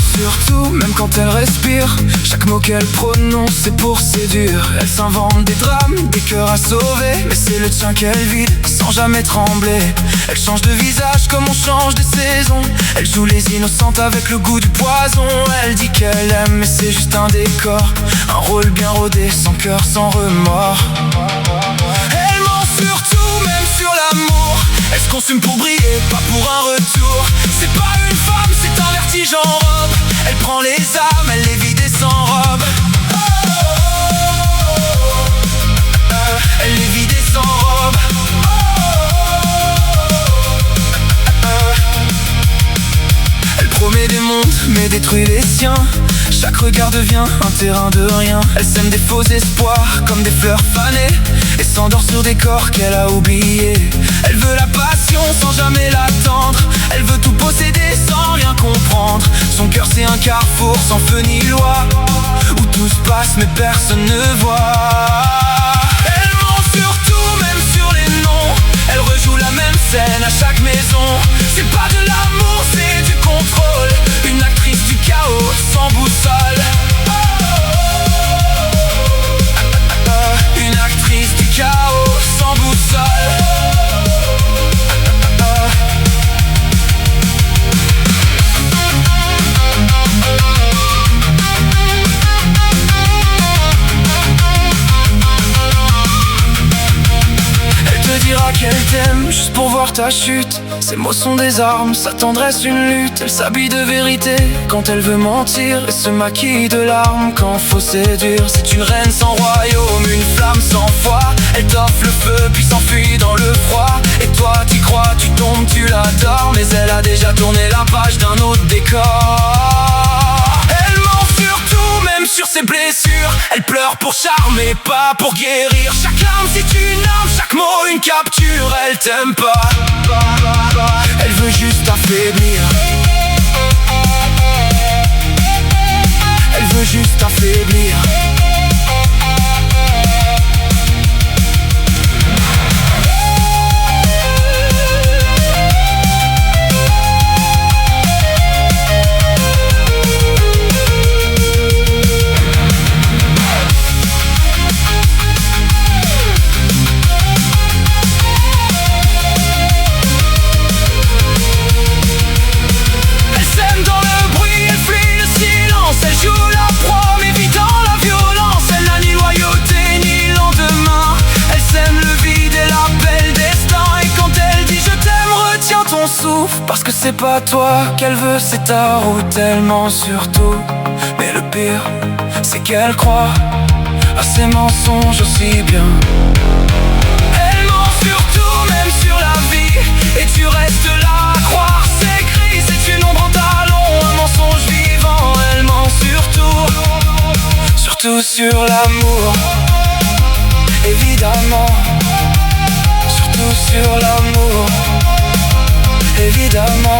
surtout, même quand elle respire. Chaque mot qu'elle prononce, c'est pour séduire. Elle s'invente des drames, des cœurs à sauver, mais c'est le tien qu'elle vide, sans jamais trembler. Elle change de visage comme on change de saison. Elle joue les innocentes avec le goût du poison. Elle dit qu'elle aime, mais c'est juste un décor. Un rôle bien rodé, sans cœur, sans remords. Elle ment surtout, même sur l'amour. Elle se consume pour briller, pas pour un retour. C'est pas une femme, c'est un vertige en robe. Elle prend les âmes, elle les vide et s'enrobe. Elle les vide et s'enrobe. Elle promet des mondes, mais détruit les siens. Chaque regard devient un terrain de rien. Elle sème des faux espoirs comme des fleurs fanées et s'endort sur des corps qu'elle a oubliés. Elle veut la passion sans jamais l'attendre. Elle veut tout posséder sans rien comprendre. Son cœur c'est un carrefour sans feu ni loi, où tout se passe mais personne ne voit. Elle ment surtout, même sur les noms. Elle rejoue la même scène à chaque maison. C'est pas de l'amour, c'est du contrôle. Une actrice du chaos sans boussole. Une actrice du chaos sans boussole. Elle te dira qu'elle t'aime juste pour voir ta chute. Ses mots sont des armes, sa tendresse une lutte. Elle s'habille de vérité quand elle veut mentir et se maquille de larmes quand faut séduire. C'est une reine sans royaume, une flamme sans foi. Elle t'offre le feu puis s'enfuit dans le froid. Et toi t'y crois, tu tombes, tu l'adores, mais elle a déjà tourné la page d'un autre décor. Elle ment surtout, même sur ses blessures. Elle pleure pour charmer, pas pour guérir. Chaque larme c'est une arme, chaque mot une capture. Elle t'aime pas, elle veut juste t'affaiblir. Elle veut juste t'affaiblir. Parce que c'est pas toi qu'elle veut, c'est ta route. Elle ment surtout, mais le pire c'est qu'elle croit à ses mensonges aussi bien. Elle ment surtout, même sur la vie, et tu restes là à croire. C'est gris, c'est une ombre en talon, un mensonge vivant. Elle ment surtout, surtout sur l'amour, évidemment. Surtout sur l'amour, évidemment.